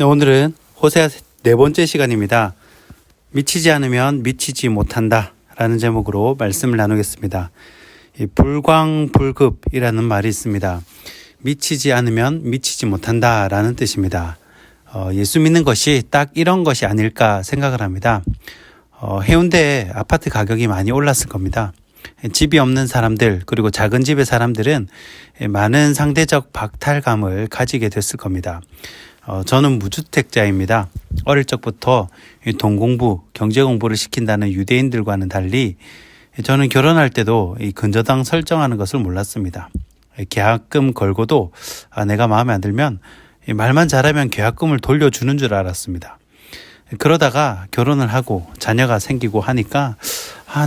네, 오늘은 호세아 네 번째 시간입니다. 미치지 않으면 미치지 못한다 라는 제목으로 말씀을 나누겠습니다. 이 불광불급이라는 말이 있습니다. 미치지 않으면 미치지 못한다 라는 뜻입니다. 예수 믿는 것이 딱 이런 것이 아닐까 생각을 합니다. 해운대에 아파트 가격이 많이 올랐을 겁니다. 집이 없는 사람들 그리고 작은 집의 사람들은 많은 상대적 박탈감을 가지게 됐을 겁니다. 저는 무주택자입니다. 어릴 적부터 돈 공부, 경제 공부를 시킨다는 유대인들과는 달리 저는 결혼할 때도 이 근저당 설정하는 것을 몰랐습니다. 계약금 걸고도 내가 마음에 안 들면 말만 잘하면 계약금을 돌려주는 줄 알았습니다. 그러다가 결혼을 하고 자녀가 생기고 하니까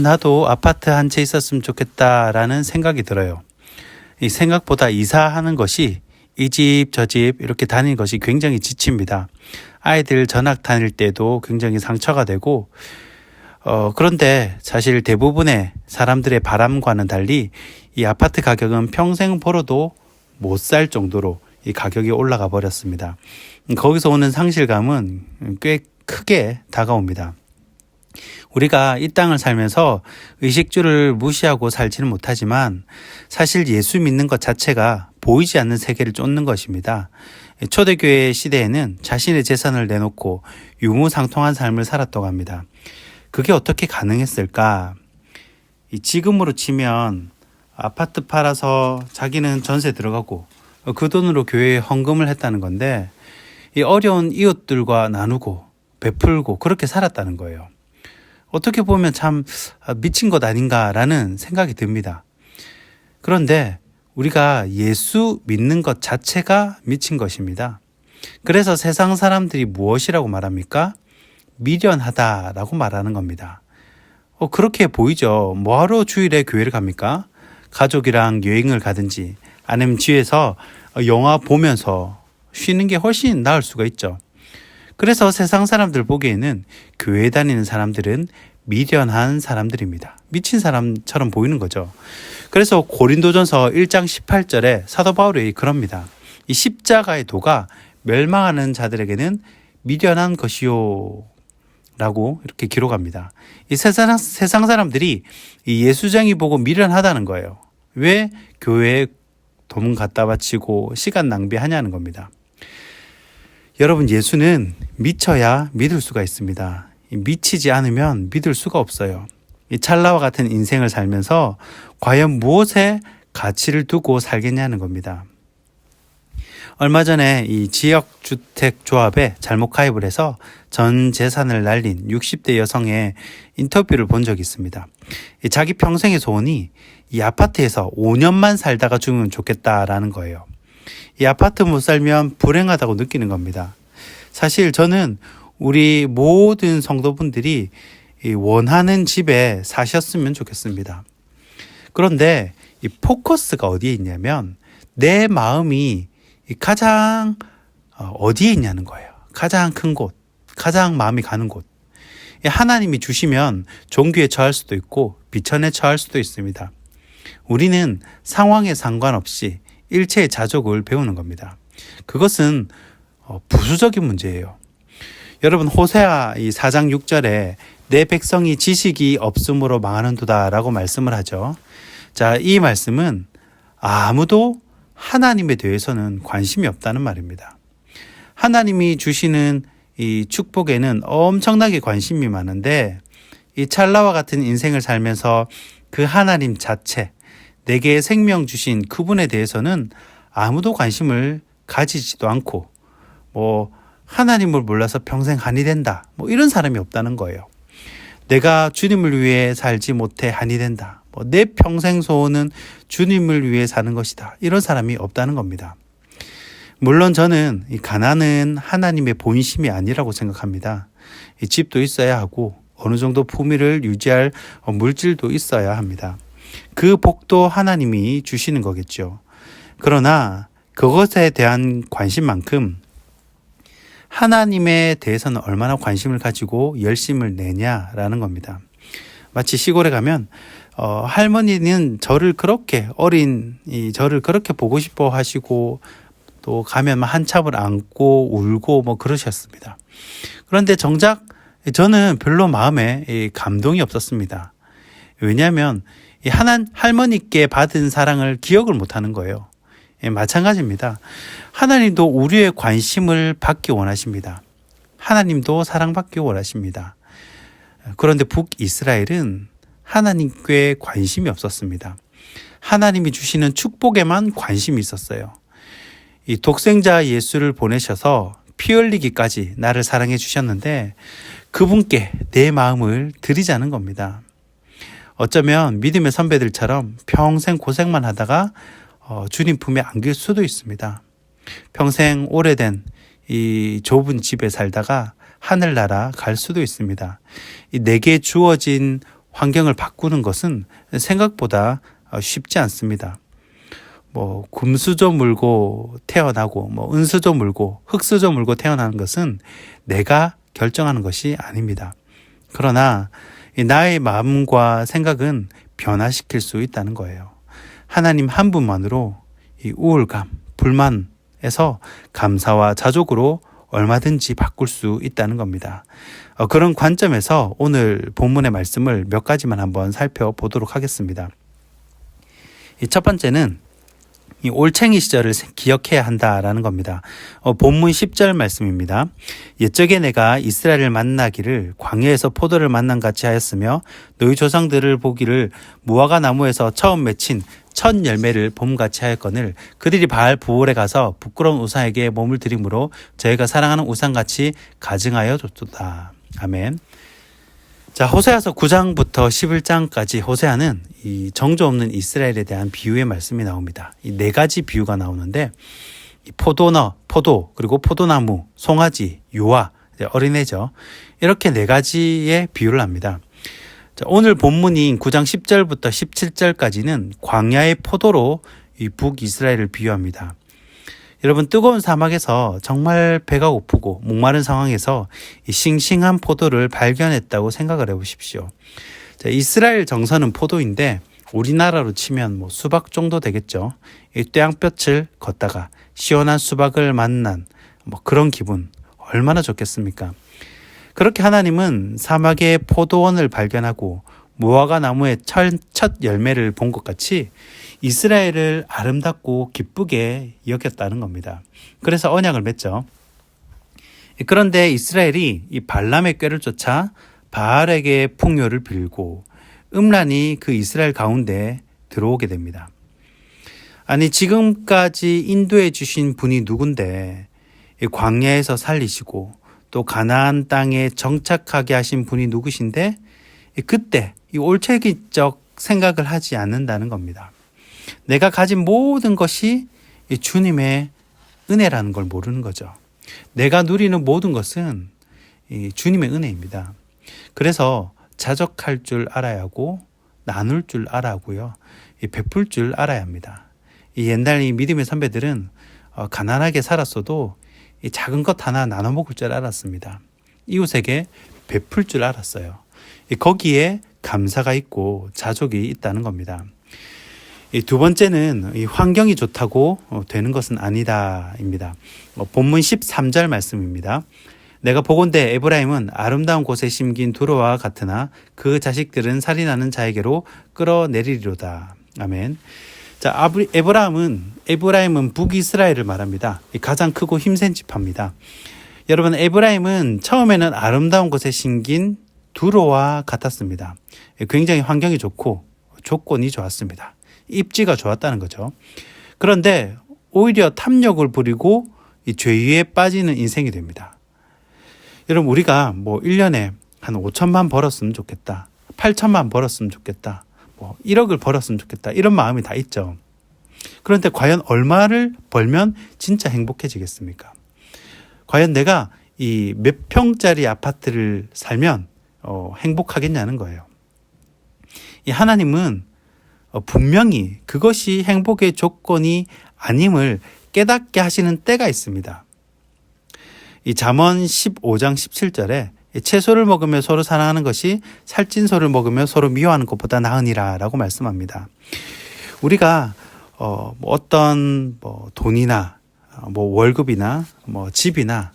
나도 아파트 한 채 있었으면 좋겠다라는 생각이 들어요. 이 생각보다 이사하는 것이 이 집 저 집 이렇게 다니는 것이 굉장히 지칩니다. 아이들 전학 다닐 때도 굉장히 상처가 되고 그런데 사실 대부분의 사람들의 바람과는 달리 이 아파트 가격은 평생 벌어도 못 살 정도로 이 가격이 올라가 버렸습니다. 거기서 오는 상실감은 꽤 크게 다가옵니다. 우리가 이 땅을 살면서 의식주를 무시하고 살지는 못하지만 사실 예수 믿는 것 자체가 보이지 않는 세계를 쫓는 것입니다. 초대교회 시대에는 자신의 재산을 내놓고 유무상통한 삶을 살았다고 합니다. 그게 어떻게 가능했을까? 지금으로 치면 아파트 팔아서 자기는 전세 들어가고 그 돈으로 교회에 헌금을 했다는 건데 이 어려운 이웃들과 나누고 베풀고 그렇게 살았다는 거예요. 어떻게 보면 참 미친 것 아닌가라는 생각이 듭니다. 그런데 우리가 예수 믿는 것 자체가 미친 것입니다. 그래서 세상 사람들이 무엇이라고 말합니까? 미련하다라고 말하는 겁니다. 그렇게 보이죠. 뭐하러 주일에 교회를 갑니까? 가족이랑 여행을 가든지 아니면 집에서 영화 보면서 쉬는 게 훨씬 나을 수가 있죠. 그래서 세상 사람들 보기에는 교회 다니는 사람들은 미련한 사람들입니다. 미친 사람처럼 보이는 거죠. 그래서 고린도전서 1장 18절에 사도 바울이 그럽니다. 이 십자가의 도가 멸망하는 자들에게는 미련한 것이요 라고 이렇게 기록합니다. 이 세상 사람들이 이 예수쟁이 보고 미련하다는 거예요. 왜 교회에 돈 갖다 바치고 시간 낭비하냐는 겁니다. 여러분, 예수는 미쳐야 믿을 수가 있습니다. 미치지 않으면 믿을 수가 없어요. 이 찰나와 같은 인생을 살면서 과연 무엇에 가치를 두고 살겠냐는 겁니다. 얼마 전에 이 지역주택조합에 잘못 가입을 해서 전 재산을 날린 60대 여성의 인터뷰를 본 적이 있습니다. 자기 평생의 소원이 이 아파트에서 5년만 살다가 죽으면 좋겠다라는 거예요. 이 아파트 못 살면 불행하다고 느끼는 겁니다. 사실 저는 우리 모든 성도분들이 원하는 집에 사셨으면 좋겠습니다. 그런데 이 포커스가 어디에 있냐면 내 마음이 가장 어디에 있냐는 거예요. 가장 큰 곳, 가장 마음이 가는 곳. 하나님이 주시면 종교에 처할 수도 있고 비천에 처할 수도 있습니다. 우리는 상황에 상관없이 일체의 자족을 배우는 겁니다. 그것은 부수적인 문제예요. 여러분, 호세아 이 4장 6절에 내 백성이 지식이 없음으로 망하는도다 라고 말씀을 하죠. 자, 이 말씀은 아무도 하나님에 대해서는 관심이 없다는 말입니다. 하나님이 주시는 이 축복에는 엄청나게 관심이 많은데 이 찰나와 같은 인생을 살면서 그 하나님 자체, 내게 생명 주신 그분에 대해서는 아무도 관심을 가지지도 않고 하나님을 몰라서 평생 한이 된다 이런 사람이 없다는 거예요. 내가 주님을 위해 살지 못해 한이 된다. 내 평생 소원은 주님을 위해 사는 것이다. 이런 사람이 없다는 겁니다. 물론 저는 이 가난은 하나님의 본심이 아니라고 생각합니다. 이 집도 있어야 하고 어느 정도 품위를 유지할 물질도 있어야 합니다. 그 복도 하나님이 주시는 거겠죠. 그러나 그것에 대한 관심만큼 하나님에 대해서는 얼마나 관심을 가지고 열심을 내냐라는 겁니다. 마치 시골에 가면 할머니는 저를 그렇게 보고 싶어 하시고 또 가면 한참을 앉고 울고 뭐 그러셨습니다. 그런데 정작 저는 별로 마음에 감동이 없었습니다. 왜냐하면 할머니께 받은 사랑을 기억을 못하는 거예요. 마찬가지입니다. 하나님도 우리의 관심을 받기 원하십니다. 하나님도 사랑받기 원하십니다. 그런데 북이스라엘은 하나님께 관심이 없었습니다. 하나님이 주시는 축복에만 관심이 있었어요. 이 독생자 예수를 보내셔서 피 흘리기까지 나를 사랑해 주셨는데 그분께 내 마음을 드리자는 겁니다. 어쩌면 믿음의 선배들처럼 평생 고생만 하다가 주님 품에 안길 수도 있습니다. 평생 오래된 이 좁은 집에 살다가 하늘나라 갈 수도 있습니다. 내게 주어진 환경을 바꾸는 것은 생각보다 쉽지 않습니다. 뭐 금수저 물고 태어나고 뭐 은수저 물고 흙수저 물고 태어나는 것은 내가 결정하는 것이 아닙니다. 그러나 나의 마음과 생각은 변화시킬 수 있다는 거예요. 하나님 한 분만으로 이 우울감, 불만에서 감사와 자족으로 얼마든지 바꿀 수 있다는 겁니다. 그런 관점에서 오늘 본문의 말씀을 몇 가지만 한번 살펴보도록 하겠습니다. 첫 번째는 이 올챙이 시절을 기억해야 한다라는 겁니다. 본문 10절 말씀입니다. 옛적에 내가 이스라엘을 만나기를 광야에서 포도를 만난 같이 하였으며 너희 조상들을 보기를 무화과 나무에서 처음 맺힌 첫 열매를 봄같이 하였거늘 그들이 바알 부올에 가서 부끄러운 우상에게 몸을 드림으로 저희가 사랑하는 우상같이 가증하여 줬도다. 아멘. 자, 호세아서 9장부터 11장까지 호세아는 이 정조 없는 이스라엘에 대한 비유의 말씀이 나옵니다. 이 네 가지 비유가 나오는데 이 포도, 그리고 포도나무, 송아지, 유아, 어린애죠. 이렇게 네 가지의 비유를 합니다. 자, 오늘 본문인 9장 10절부터 17절까지는 광야의 포도로 이 북이스라엘을 비유합니다. 여러분, 뜨거운 사막에서 정말 배가 고프고 목마른 상황에서 이 싱싱한 포도를 발견했다고 생각을 해보십시오. 자, 이스라엘 정서는 포도인데 우리나라로 치면 뭐 수박 정도 되겠죠. 이 뙤양볕을 걷다가 시원한 수박을 만난 뭐 그런 기분 얼마나 좋겠습니까? 그렇게 하나님은 사막의 포도원을 발견하고 무화과 나무의 첫 열매를 본 것 같이 이스라엘을 아름답고 기쁘게 여겼다는 겁니다. 그래서 언약을 맺죠. 그런데 이스라엘이 이 발람의 꾀를 쫓아 바알에게 풍요를 빌고 음란이 그 이스라엘 가운데 들어오게 됩니다. 아니, 지금까지 인도해 주신 분이 누군데 이 광야에서 살리시고 또 가나안 땅에 정착하게 하신 분이 누구신데 그때 이 올챙이적 생각을 하지 않는다는 겁니다. 내가 가진 모든 것이 주님의 은혜라는 걸 모르는 거죠. 내가 누리는 모든 것은 주님의 은혜입니다. 그래서 자족할 줄 알아야 하고 나눌 줄 알아야 하고요. 베풀 줄 알아야 합니다. 옛날 이 믿음의 선배들은 가난하게 살았어도 작은 것 하나 나눠 먹을 줄 알았습니다. 이웃에게 베풀 줄 알았어요. 거기에 감사가 있고 자족이 있다는 겁니다. 두 번째는 이 환경이 좋다고 되는 것은 아니다입니다. 본문 13절 말씀입니다. 내가 보건대 에브라임은 아름다운 곳에 심긴 두로와 같으나 그 자식들은 살인하는 자에게로 끌어내리리로다. 아멘. 자, 에브라임은 북이스라엘을 말합니다. 가장 크고 힘센 지파입니다. 여러분, 에브라임은 처음에는 아름다운 곳에 심긴 두로와 같았습니다. 굉장히 환경이 좋고 조건이 좋았습니다. 입지가 좋았다는 거죠. 그런데 오히려 탐욕을 부리고 이 죄에 빠지는 인생이 됩니다. 여러분, 우리가 뭐 1년에 한 5천만 벌었으면 좋겠다. 8천만 벌었으면 좋겠다. 뭐 1억을 벌었으면 좋겠다. 이런 마음이 다 있죠. 그런데 과연 얼마를 벌면 진짜 행복해지겠습니까? 과연 내가 이 몇 평짜리 아파트를 살면 행복하겠냐는 거예요. 이 하나님은 분명히 그것이 행복의 조건이 아님을 깨닫게 하시는 때가 있습니다. 이 잠언 15장 17절에 채소를 먹으며 서로 사랑하는 것이 살찐 소를 먹으며 서로 미워하는 것보다 나으니라 라고 말씀합니다. 우리가 어떤 돈이나 뭐 월급이나 뭐 집이나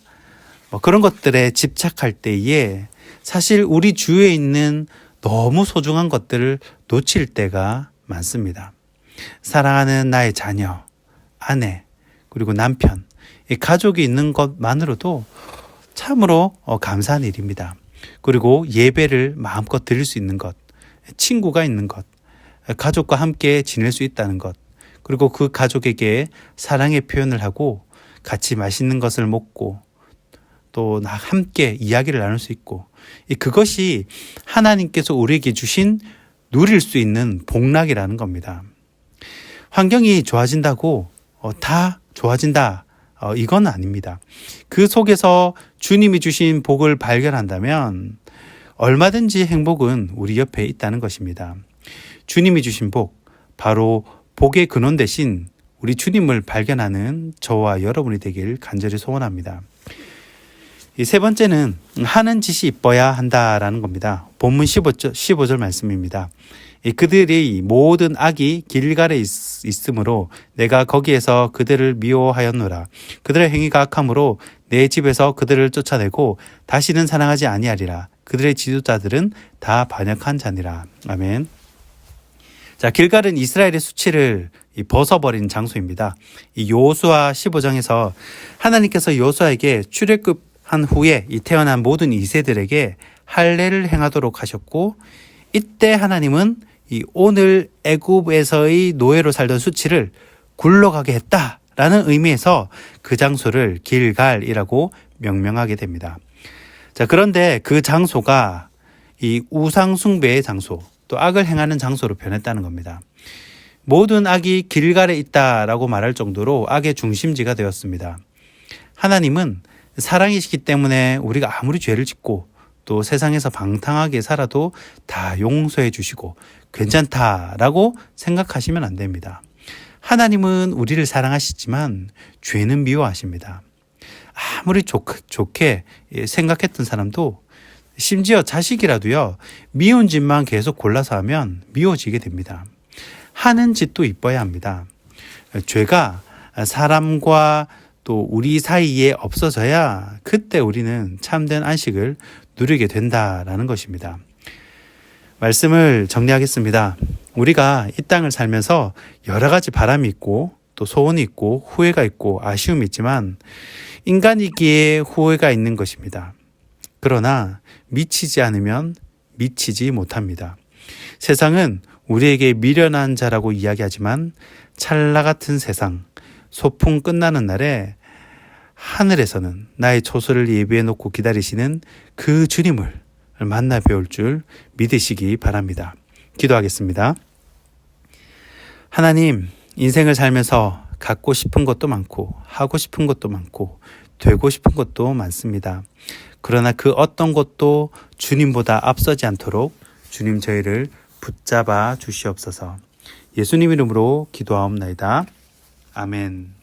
뭐 그런 것들에 집착할 때에 사실 우리 주위에 있는 너무 소중한 것들을 놓칠 때가 많습니다. 사랑하는 나의 자녀, 아내, 그리고 남편, 이 가족이 있는 것만으로도 참으로 감사한 일입니다. 그리고 예배를 마음껏 드릴 수 있는 것, 친구가 있는 것, 가족과 함께 지낼 수 있다는 것, 그리고 그 가족에게 사랑의 표현을 하고 같이 맛있는 것을 먹고 또 함께 이야기를 나눌 수 있고, 그것이 하나님께서 우리에게 주신 누릴 수 있는 복락이라는 겁니다. 환경이 좋아진다고 다 좋아진다, 이건 아닙니다. 그 속에서 주님이 주신 복을 발견한다면 얼마든지 행복은 우리 옆에 있다는 것입니다. 주님이 주신 복, 바로 복의 근원 대신 우리 주님을 발견하는 저와 여러분이 되길 간절히 소원합니다. 이 세 번째는 하는 짓이 이뻐야 한다라는 겁니다. 본문 15절 말씀입니다. 그들의 모든 악이 길갈에 있으므로 내가 거기에서 그들을 미워하였노라. 그들의 행위가 악함으로 내 집에서 그들을 쫓아내고 다시는 사랑하지 아니하리라. 그들의 지도자들은 다 반역한 자니라. 아멘. 자, 길갈은 이스라엘의 수치를 벗어버린 장소입니다. 이 여호수아 15장에서 하나님께서 여호수아에게 출애굽한 후에 태어난 모든 2세들에게 할례를 행하도록 하셨고, 이때 하나님은 이 오늘 애굽에서의 노예로 살던 수치를 굴러가게 했다라는 의미에서 그 장소를 길갈이라고 명명하게 됩니다. 자, 그런데 그 장소가 이 우상 숭배의 장소, 또 악을 행하는 장소로 변했다는 겁니다. 모든 악이 길갈에 있다라고 말할 정도로 악의 중심지가 되었습니다. 하나님은 사랑이시기 때문에 우리가 아무리 죄를 짓고 또 세상에서 방탕하게 살아도 다 용서해 주시고 괜찮다라고 생각하시면 안 됩니다. 하나님은 우리를 사랑하시지만 죄는 미워하십니다. 아무리 좋게 생각했던 사람도, 심지어 자식이라도요, 미운 짓만 계속 골라서 하면 미워지게 됩니다. 하는 짓도 이뻐야 합니다. 죄가 사람과 또 우리 사이에 없어져야 그때 우리는 참된 안식을 누리게 된다라는 것입니다. 말씀을 정리하겠습니다. 우리가 이 땅을 살면서 여러 가지 바람이 있고 또 소원이 있고 후회가 있고 아쉬움이 있지만 인간이기에 후회가 있는 것입니다. 그러나 미치지 않으면 미치지 못합니다. 세상은 우리에게 미련한 자라고 이야기하지만 찰나 같은 세상, 소풍 끝나는 날에 하늘에서는 나의 초소를 예비해 놓고 기다리시는 그 주님을 만나 배울 줄 믿으시기 바랍니다. 기도하겠습니다. 하나님, 인생을 살면서 갖고 싶은 것도 많고 하고 싶은 것도 많고 되고 싶은 것도 많습니다. 그러나 그 어떤 것도 주님보다 앞서지 않도록 주님 저희를 붙잡아 주시옵소서. 예수님 이름으로 기도하옵나이다. 아멘.